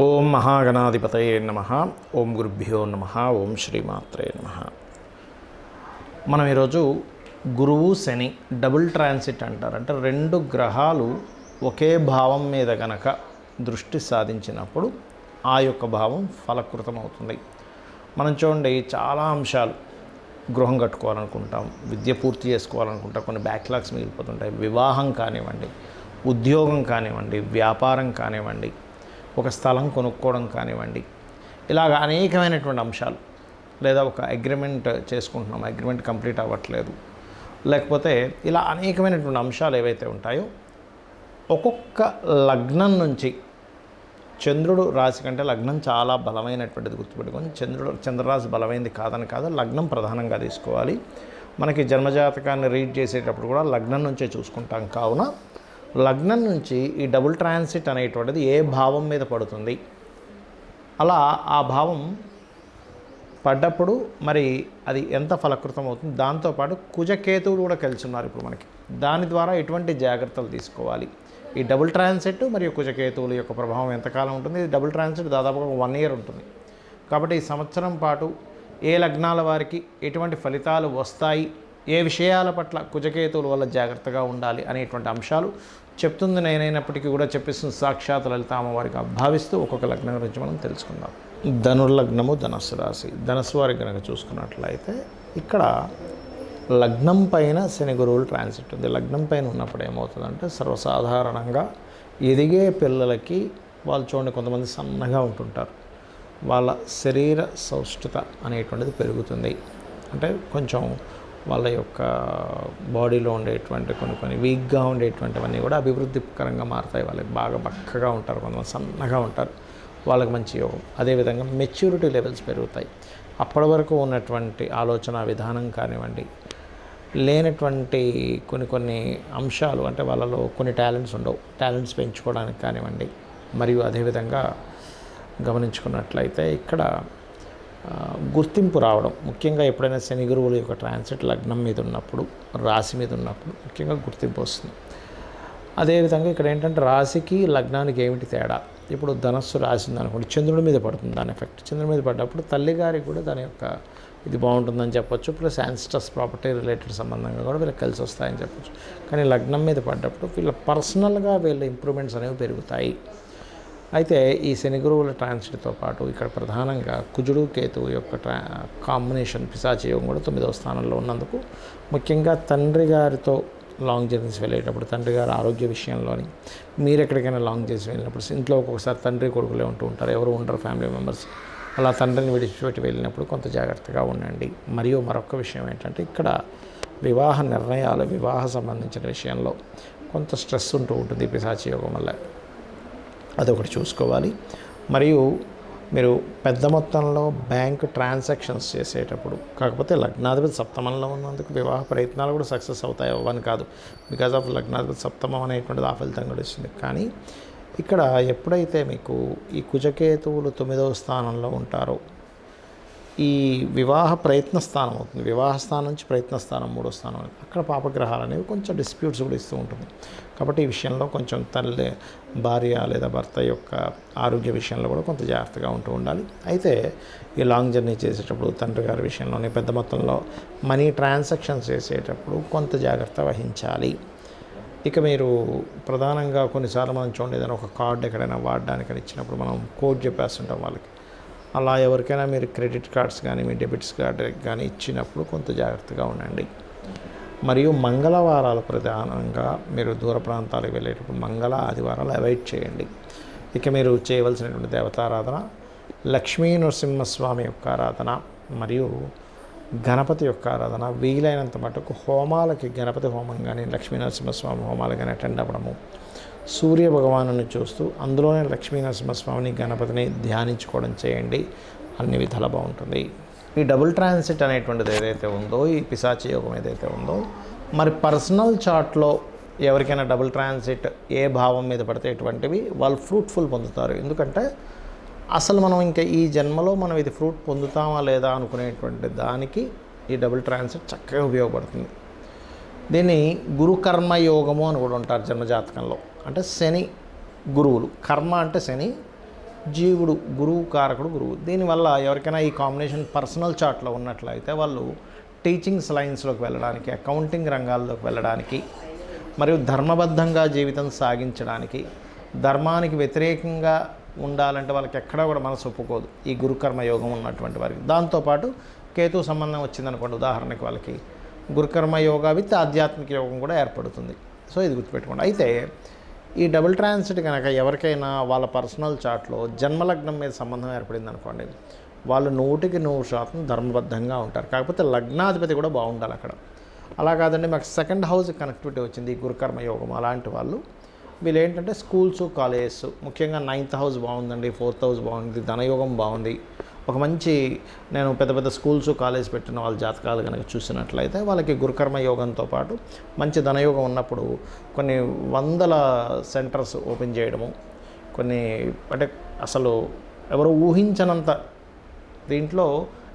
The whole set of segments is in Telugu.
ఓం మహాగణాధిపతయే నమః. ఓం గురుభ్యో నమః. ఓం శ్రీమాత్రే నమః. మనం ఈరోజు గురువు శని డబుల్ ట్రాన్సిట్ అంటారు. అంటే రెండు గ్రహాలు ఒకే భావం మీద గనక దృష్టి సాధించినప్పుడు ఆ యొక్క భావం ఫలకృతం అవుతుంది. మనం చూడండి, చాలా అంశాలు, గృహం కట్టుకోవాలనుకుంటాం, విద్య పూర్తి చేసుకోవాలనుకుంటాం, కొన్ని బ్యాక్లాగ్స్ మిగిలిపోతుంటాయి. వివాహం కానివ్వండి, ఉద్యోగం కానివ్వండి, వ్యాపారం కానివ్వండి, ఒక స్థలం కొనుక్కోవడం కానివ్వండి, ఇలాగ అనేకమైనటువంటి అంశాలు. లేదా ఒక అగ్రిమెంట్ చేసుకుంటున్నాం, అగ్రిమెంట్ కంప్లీట్ అవ్వట్లేదు, లేకపోతే ఇలా అనేకమైనటువంటి అంశాలు ఏవైతే ఉంటాయో, ఒక్కొక్క లగ్నం నుంచి చంద్రుడు రాశి కంటే లగ్నం చాలా బలమైనటువంటిది గుర్తుపెట్టుకొని, చంద్రరాశి బలమైనది కాదని కాదు, లగ్నం ప్రధానంగా తీసుకోవాలి. మనకి జన్మజాతకాన్ని రీడ్ చేసేటప్పుడు కూడా లగ్నం నుంచే చూసుకుంటాం. కావున లగ్నం నుంచి ఈ డబుల్ ట్రాన్సిట్ అనేటువంటిది ఏ భావం మీద పడుతుంది, అలా ఆ భావం పడ్డప్పుడు మరి అది ఎంత ఫలకృతం అవుతుంది. దాంతోపాటు కుజకేతువులు కూడా కలిసి ఉన్నారు ఇప్పుడు మనకి. దాని ద్వారా ఎటువంటి జాగ్రత్తలు తీసుకోవాలి, ఈ డబుల్ ట్రాన్సిట్ మరియు కుజకేతువుల యొక్క ప్రభావం ఎంతకాలం ఉంటుంది. ఇది డబుల్ ట్రాన్సిట్ దాదాపుగా 1 year ఉంటుంది. కాబట్టి ఈ సంవత్సరం పాటు ఏ లగ్నాల వారికి ఎటువంటి ఫలితాలు వస్తాయి, ఏ విషయాల పట్ల కుజకేతువుల వల్ల జాగ్రత్తగా ఉండాలి అనేటువంటి అంశాలు చెప్తుంది నేనైనప్పటికీ కూడా చెప్పిస్తుంది సాక్షాత్ లలిత అమ్మవారికి భావిస్తూ ఒక్కొక్క లగ్నం గురించి మనం తెలుసుకుందాం. ధనుర్లగ్నము, ధనస్సు రాశి. ధనస్సు వారికి కనుక చూసుకున్నట్లయితే ఇక్కడ లగ్నం పైన శని గురువులు ట్రాన్సిట్ ఉంది. లగ్నం పైన ఉన్నప్పుడు ఏమవుతుందంటే, సర్వసాధారణంగా ఎదిగే పిల్లలకి వాళ్ళు చూడండి, కొంతమంది సన్నగా ఉంటుంటారు, వాళ్ళ శరీర సౌష్ఠత అనేటువంటిది పెరుగుతుంది. అంటే కొంచెం వాళ్ళ యొక్క బాడీలో ఉండేటువంటి కొన్ని వీక్గా ఉండేటువంటివన్నీ కూడా అభివృద్ధికరంగా మారుతాయి. వాళ్ళకి బాగా బక్కగా ఉంటారు, కొంతమంది సన్నగా ఉంటారు, వాళ్ళకి మంచి యోగం. అదేవిధంగా మెచ్యూరిటీ లెవెల్స్ పెరుగుతాయి. అప్పటి వరకు ఉన్నటువంటి ఆలోచన విధానం కానివ్వండి, లేనటువంటి కొన్ని అంశాలు, అంటే వాళ్ళలో కొన్ని టాలెంట్స్ ఉండవు, టాలెంట్స్ పెంచుకోవడానికి కానివ్వండి. మరియు అదేవిధంగా గమనించుకున్నట్లయితే ఇక్కడ గుర్తింపు రావడం, ముఖ్యంగా ఎప్పుడైనా శని గురువుల యొక్క ట్రాన్సిట్ లగ్నం మీద ఉన్నప్పుడు, రాశి మీద ఉన్నప్పుడు ముఖ్యంగా గుర్తింపు వస్తుంది. అదేవిధంగా ఇక్కడ ఏంటంటే, రాశికి లగ్నానికి ఏమిటి తేడా. ఇప్పుడు ధనస్సు రాసింది అనుకోండి, చంద్రుడి మీద పడుతుంది దాని ఎఫెక్ట్. చంద్రుడి మీద పడ్డప్పుడు తల్లిగారికి కూడా దాని యొక్క ఇది బాగుంటుందని చెప్పొచ్చు. ప్లస్ యాన్సిస్టర్స్ ప్రాపర్టీ రిలేటెడ్ సంబంధంగా కూడా వీళ్ళకి కలిసి వస్తాయని చెప్పొచ్చు. కానీ లగ్నం మీద పడ్డప్పుడు వీళ్ళ పర్సనల్గా వీళ్ళ ఇంప్రూవ్మెంట్స్ అనేవి పెరుగుతాయి. అయితే ఈ శని గురువుల ట్రాన్సిట్తో పాటు ఇక్కడ ప్రధానంగా కుజుడు కేతువు యొక్క కాంబినేషన్ పిశాచి యోగం కూడా 9వ స్థానంలో ఉన్నందుకు, ముఖ్యంగా తండ్రి గారితో లాంగ్ జర్నీస్ వెళ్ళేటప్పుడు, తండ్రి గారి ఆరోగ్య విషయంలోని, మీరు ఎక్కడికైనా లాంగ్ జర్నీస్ వెళ్ళినప్పుడు, ఇంట్లో ఒక్కొక్కసారి తండ్రి కొడుకులే ఉంటూ ఉంటారు, ఎవరు ఉండరు ఫ్యామిలీ మెంబర్స్. అలా తండ్రిని విడిచిపెట్టి వెళ్ళినప్పుడు కొంత జాగ్రత్తగా ఉండండి. మరియు మరొక విషయం ఏంటంటే, ఇక్కడ వివాహ నిర్ణయాలు, వివాహ సంబంధించిన విషయంలో కొంత స్ట్రెస్ ఉంటూ ఉంటుంది ఈ పిశాచి యోగం వల్ల, అదొకటి చూసుకోవాలి. మరియు మీరు పెద్ద మొత్తంలో బ్యాంక్ ట్రాన్సాక్షన్స్ చేసేటప్పుడు, కాకపోతే లగ్నాధిపతి సప్తమంలో ఉన్నందుకు వివాహ ప్రయత్నాలు కూడా సక్సెస్ అవుతాయి, అవ్వని కాదు. బికాజ్ ఆఫ్ లగ్నాధిపతి సప్తమం అనేటువంటిది ఆ ఫలితం కూడా ఇస్తుంది. కానీ ఇక్కడ ఎప్పుడైతే మీకు ఈ కుజకేతువులు 9వ స్థానంలో ఉంటారో, ఈ వివాహ ప్రయత్న స్థానం అవుతుంది. వివాహ స్థానం నుంచి ప్రయత్న స్థానం 3వ స్థానం, అక్కడ పాపగ్రహాలు అనేవి కొంచెం డిస్ప్యూట్స్ కూడా ఇస్తూ ఉంటుంది. కాబట్టి ఈ విషయంలో కొంచెం తల్లి, భార్య లేదా భర్త యొక్క ఆరోగ్య విషయంలో కూడా కొంత జాగ్రత్తగా ఉంటూ ఉండాలి. అయితే ఈ లాంగ్ జర్నీ చేసేటప్పుడు తండ్రి గారి విషయంలోనే పెద్ద మొత్తంలో మనీ ట్రాన్సాక్షన్స్ చేసేటప్పుడు కొంత జాగ్రత్త వహించాలి. ఇక మీరు ప్రధానంగా కొన్నిసార్లు మనం చూడండి, ఏదైనా ఒక కార్డు ఎక్కడైనా వాడడానికి ఇచ్చినప్పుడు మనం కోడ్ చెప్పేస్తుంటాం వాళ్ళకి. అలా ఎవరికైనా మీరు క్రెడిట్ కార్డ్స్ కానీ మీ డెబిట్స్ కార్డ్ కానీ ఇచ్చినప్పుడు కొంత జాగ్రత్తగా ఉండండి. మరియు మంగళవారాలు ప్రధానంగా మీరు దూర ప్రాంతాలకు వెళ్ళేటప్పుడు మంగళ, ఆదివారాలు అవాయిడ్ చేయండి. ఇక మీరు చేయవలసినటువంటి దేవతారాధన లక్ష్మీ నరసింహస్వామి యొక్క ఆరాధన మరియు గణపతి యొక్క ఆరాధన. వీలైనంత మటుకు హోమాలకి, గణపతి హోమం కానీ లక్ష్మీ నరసింహస్వామి హోమాలు కానీ అటెండ్ అవ్వడము, సూర్య భగవాను చూస్తూ అందులోనే లక్ష్మీ నరసింహస్వామిని, గణపతిని ధ్యానించుకోవడం చేయండి. అన్ని విధాలా బాగుంటుంది. ఈ డబుల్ ట్రాన్సిట్ అనేటువంటిది ఏదైతే ఉందో, ఈ పిశాచి యోగం ఏదైతే ఉందో, మరి పర్సనల్ చార్ట్లో ఎవరికైనా డబుల్ ట్రాన్సిట్ ఏ భావం మీద పడితే ఎటువంటివి వాళ్ళు ఫ్రూట్ఫుల్ పొందుతారు. ఎందుకంటే అసలు మనం ఇంకా ఈ జన్మలో మనం ఇది ఫ్రూట్ పొందుతామా లేదా అనుకునేటువంటి దానికి ఈ డబుల్ ట్రాన్సిట్ చక్కగా ఉపయోగపడుతుంది. దీన్ని గురుకర్మ యోగము అని కూడా ఉంటారు జన్మజాతకంలో. అంటే శని గురువులు, కర్మ అంటే శని, జీవుడు గురువు కారకుడు గురువు. దీనివల్ల ఎవరికైనా ఈ కాంబినేషన్ పర్సనల్ చార్ట్లో ఉన్నట్లయితే వాళ్ళు టీచింగ్స్ లైన్స్లోకి వెళ్ళడానికి, అకౌంటింగ్ రంగాల్లోకి వెళ్ళడానికి, మరియు ధర్మబద్ధంగా జీవితం సాగించడానికి, ధర్మానికి వ్యతిరేకంగా ఉండాలంటే వాళ్ళకి ఎక్కడా కూడా మనసు ఒప్పుకోదు ఈ గురుకర్మ యోగం ఉన్నటువంటి వారికి. దాంతోపాటు కేతు సంబంధం వచ్చిందనుకోండి, ఉదాహరణకి వాళ్ళకి గురుకర్మ యోగా విత్ ఆధ్యాత్మిక యోగం కూడా ఏర్పడుతుంది. సో ఇది గుర్తుపెట్టుకోండి. అయితే ఈ డబుల్ ట్రాన్సిట్ కనుక ఎవరికైనా వాళ్ళ పర్సనల్ చార్ట్లో జన్మలగ్నం మీద సంబంధం ఏర్పడింది అనుకోండి, వాళ్ళు 100% ధర్మబద్ధంగా ఉంటారు. కాకపోతే లగ్నాధిపతి కూడా బాగుండాలి అక్కడ. అలా కాదండి మాకు సెకండ్ హౌస్ కనెక్టివిటీ వచ్చింది ఈ గురుకర్మ యోగం, అలాంటి వాళ్ళు వీళ్ళు ఏంటంటే స్కూల్స్, కాలేజెస్, ముఖ్యంగా 9th హౌస్ బాగుందండి, 4th హౌస్ బాగుంది, ధనయోగం బాగుంది, ఒక మంచి నేను పెద్ద పెద్ద స్కూల్స్, కాలేజ్ పెట్టిన వాళ్ళ జాతకాలు కనుక చూసినట్లయితే వాళ్ళకి గురుకర్మ యోగంతో పాటు మంచి ధనయోగం ఉన్నప్పుడు కొన్ని వందల సెంటర్స్ ఓపెన్ చేయడము, కొన్ని అంటే అసలు ఎవరు ఊహించనంత దీంట్లో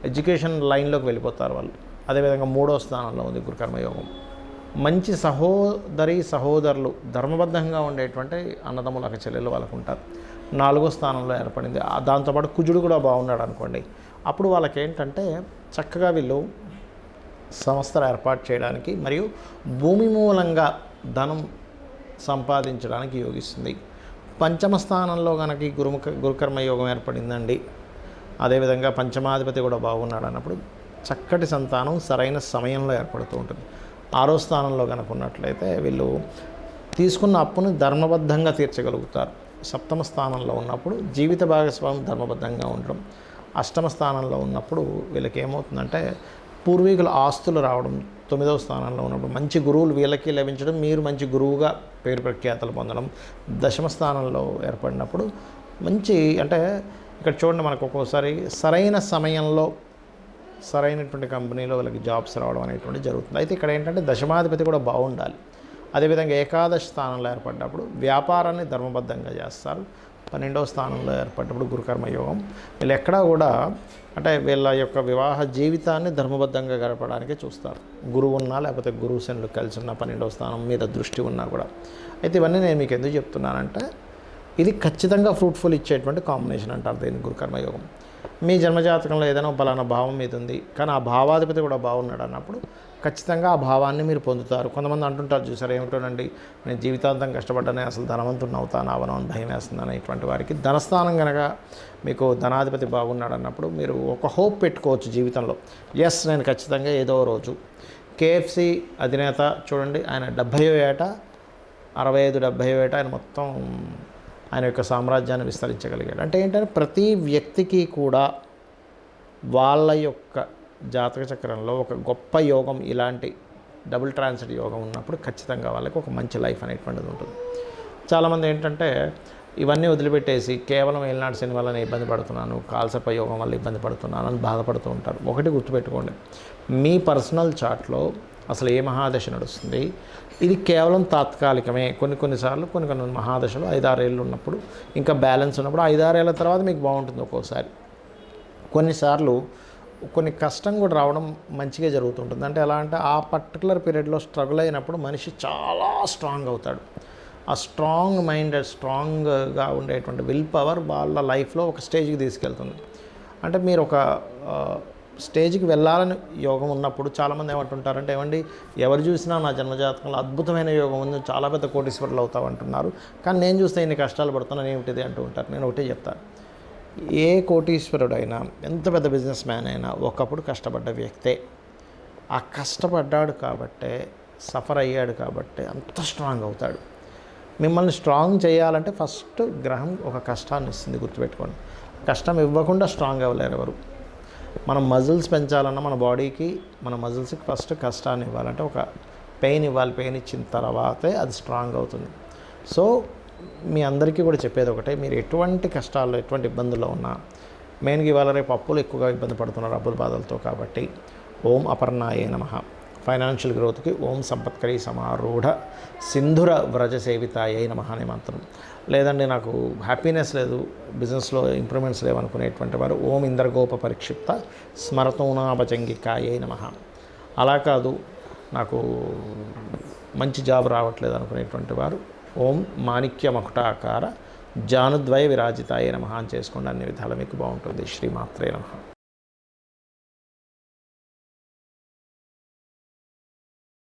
ఎడ్యుకేషన్ లైన్లోకి వెళ్ళిపోతారు వాళ్ళు. అదేవిధంగా 3వ స్థానంలో ఉంది గురుకర్మ యోగం. మంచి సహోదరులు ధర్మబద్ధంగా ఉండేటువంటి అన్నదమ్ములు, అక్క చెల్లెలు వాళ్ళకు ఉంటారు. 4వ స్థానంలో ఏర్పడింది. దాంతోపాటు కుజుడు కూడా బాగున్నాడు అనుకోండి, అప్పుడు వాళ్ళకి ఏంటంటే చక్కగా వీళ్ళు సంస్థలు ఏర్పాటు చేయడానికి మరియు భూమి మూలంగా ధనం సంపాదించడానికి యోగిస్తుంది. 5వ స్థానంలో కనుక ఈ గురుకర్మ యోగం ఏర్పడిందండి, అదేవిధంగా పంచమాధిపతి కూడా బాగున్నాడు అన్నప్పుడు చక్కటి సంతానం సరైన సమయంలో ఏర్పడుతూ ఉంటుంది. 6వ స్థానంలో కనుక ఉన్నట్లయితే వీళ్ళు తీసుకున్న అప్పును ధర్మబద్ధంగా తీర్చగలుగుతారు. 7వ స్థానంలో ఉన్నప్పుడు జీవిత భాగస్వామి ధర్మబద్ధంగా ఉండడం. 8వ స్థానంలో ఉన్నప్పుడు వీళ్ళకి ఏమవుతుందంటే పూర్వీకుల ఆస్తులు రావడం. 9వ స్థానంలో ఉన్నప్పుడు మంచి గురువులు వీళ్ళకి లభించడం, మీరు మంచి గురువుగా పేరు ప్రఖ్యాతలు పొందడం. 10వ స్థానంలో ఏర్పడినప్పుడు మంచి అంటే ఇక్కడ చూడండి మనకు ఒక్కోసారి సరైన సమయంలో సరైనటువంటి కంపెనీలో వీళ్ళకి జాబ్స్ రావడం అనేటువంటి జరుగుతుంది. అయితే ఇక్కడ ఏంటంటే దశమాధిపతి కూడా బాగుండాలి. అదేవిధంగా 11వ స్థానంలో ఏర్పడినప్పుడు వ్యాపారాన్ని ధర్మబద్ధంగా చేస్తారు. 12వ స్థానంలో ఏర్పడినప్పుడు గురుకర్మ యోగం. వీళ్ళు ఎక్కడా కూడా అంటే వీళ్ళ యొక్క వివాహ జీవితాన్ని ధర్మబద్ధంగా గడపడానికే చూస్తారు. గురువు ఉన్నా లేకపోతే గురువు శనులు కలిసి ఉన్న 12వ స్థానం మీద దృష్టి ఉన్నా కూడా. అయితే ఇవన్నీ నేను మీకు ఎందుకు చెప్తున్నానంటే ఇది ఖచ్చితంగా ఫ్రూట్ఫుల్ ఇచ్చేటువంటి కాంబినేషన్ అంటారు దీన్ని గురుకర్మ యోగం. మీ జన్మజాతకంలో ఏదైనా పలానా భావం మీద ఉంది కానీ ఆ భావాధిపతి కూడా బాగున్నాడు అన్నప్పుడు ఖచ్చితంగా ఆ భావాన్ని మీరు పొందుతారు. కొంతమంది అంటుంటారు చూసారు ఏమిటోనండి నేను జీవితాంతం కష్టపడ్డానే అసలు ధనవంతుని అవుతాను అవను అని భయం వేస్తుందని. ఇటువంటి వారికి ధనస్థానం కనుక మీకు ధనాధిపతి బాగున్నాడు అన్నప్పుడు మీరు ఒక హోప్ పెట్టుకోవచ్చు జీవితంలో. ఎస్ నేను ఖచ్చితంగా ఏదో రోజు కేఎఫ్సి అధినేత చూడండి ఆయన 70వ ఏట 65-70వ ఏట ఆయన మొత్తం ఆయన యొక్క సామ్రాజ్యాన్ని విస్తరించగలిగాడు. అంటే ఏంటంటే ప్రతి వ్యక్తికి కూడా వాళ్ళ యొక్క జాతక చక్రంలో ఒక గొప్ప యోగం ఇలాంటి డబుల్ ట్రాన్సిట్ యోగం ఉన్నప్పుడు ఖచ్చితంగా వాళ్ళకి ఒక మంచి లైఫ్ అనేటువంటిది ఉంటుంది. చాలామంది ఏంటంటే ఇవన్నీ వదిలిపెట్టేసి కేవలం ఏలినాటి శని వల్ల నేను ఇబ్బంది పడుతున్నాను, కాల్సర్ప యోగం వల్ల ఇబ్బంది పడుతున్నాను అని బాధపడుతూ ఉంటారు. ఒకటి గుర్తుపెట్టుకోండి, మీ పర్సనల్ చార్ట్లో అసలు ఏ మహాదశ నడుస్తుంది ఇది కేవలం తాత్కాలికమే. కొన్నిసార్లు కొన్ని మహాదశలు 5-6 ఏళ్ళు ఉన్నప్పుడు ఇంకా బ్యాలెన్స్ ఉన్నప్పుడు 5-6 ఏళ్ళ తర్వాత మీకు బాగుంటుంది. ఒక్కోసారి కొన్నిసార్లు కొన్ని కష్టం కూడా రావడం మంచిగా జరుగుతుంటుంది. అంటే ఎలా అంటే ఆ పర్టికులర్ పీరియడ్లో స్ట్రగుల్ అయినప్పుడు మనిషి చాలా స్ట్రాంగ్ అవుతాడు. ఆ స్ట్రాంగ్ మైండ్, స్ట్రాంగ్గా ఉండేటువంటి విల్ పవర్ వాళ్ళ లైఫ్లో ఒక స్టేజ్కి తీసుకెళ్తుంది. అంటే మీరు ఒక స్టేజ్కి వెళ్ళాలని యోగం ఉన్నప్పుడు చాలామంది ఏమంటుంటారంటే ఏమండి ఎవరు చూసినా నా జన్మజాతకంలో అద్భుతమైన యోగం ఉంది, చాలా పెద్ద కోటీశ్వరులు అవుతావు అంటున్నారు, కానీ నేను చూస్తే ఇన్ని కష్టాలు పడుతున్నాను ఏమిటిది అంటూ ఉంటారు. నేను ఒకటే చెప్తాను, ఏ కోటీశ్వరుడైనా ఎంత పెద్ద బిజినెస్ మ్యాన్ అయినా ఒకప్పుడు కష్టపడ్డ వ్యక్తే. ఆ కష్టపడ్డాడు కాబట్టే, సఫర్ అయ్యాడు కాబట్టే అంత స్ట్రాంగ్ అవుతాడు. మిమ్మల్ని స్ట్రాంగ్ చేయాలంటే ఫస్ట్ గ్రహం ఒక కష్టాన్ని ఇస్తుంది, గుర్తుపెట్టుకోండి. కష్టం ఇవ్వకుండా స్ట్రాంగ్ అవ్వలేరు ఎవరు. మనం మజిల్స్ పెంచాలన్నా మన బాడీకి మన మజిల్స్కి ఫస్ట్ కష్టాన్ని ఇవ్వాలంటే ఒక పెయిన్ ఇవ్వాలి. పెయిన్ ఇచ్చిన తర్వాతే అది స్ట్రాంగ్ అవుతుంది. సో మీ అందరికీ కూడా చెప్పేది ఒకటే, మీరు ఎటువంటి కష్టాల్లో ఎటువంటి ఇబ్బందుల్లో ఉన్నా మెయిన్గా ఇవాళ రేపు అప్పులు ఎక్కువగా ఇబ్బంది పడుతున్నారు అప్పుల బాధలతో. కాబట్టి ఓం అపర్ణాయే నమః. ఫైనాన్షియల్ గ్రోత్కి ఓం సంపత్కరీ సమారూఢ సింధుర వ్రజ సేవితాయే నమః అనే మంత్రం. లేదండి నాకు హ్యాపీనెస్ లేదు, బిజినెస్లో ఇంప్రూవ్మెంట్స్ లేవనుకునేటువంటి వారు ఓం ఇంద్రగోప పరిక్షిప్త స్మరతోనాభజంగికాయే నమః. అలా కాదు నాకు మంచి జాబ్ రావట్లేదు అనుకునేటువంటి వారు ఓం మాణిక్య మకుటాకార జానుద్వయ విరాజితాయ నమః అని చేసుకోండి, అన్ని విధాలు మీకు బాగుంటుంది. శ్రీమాత్రే నమః.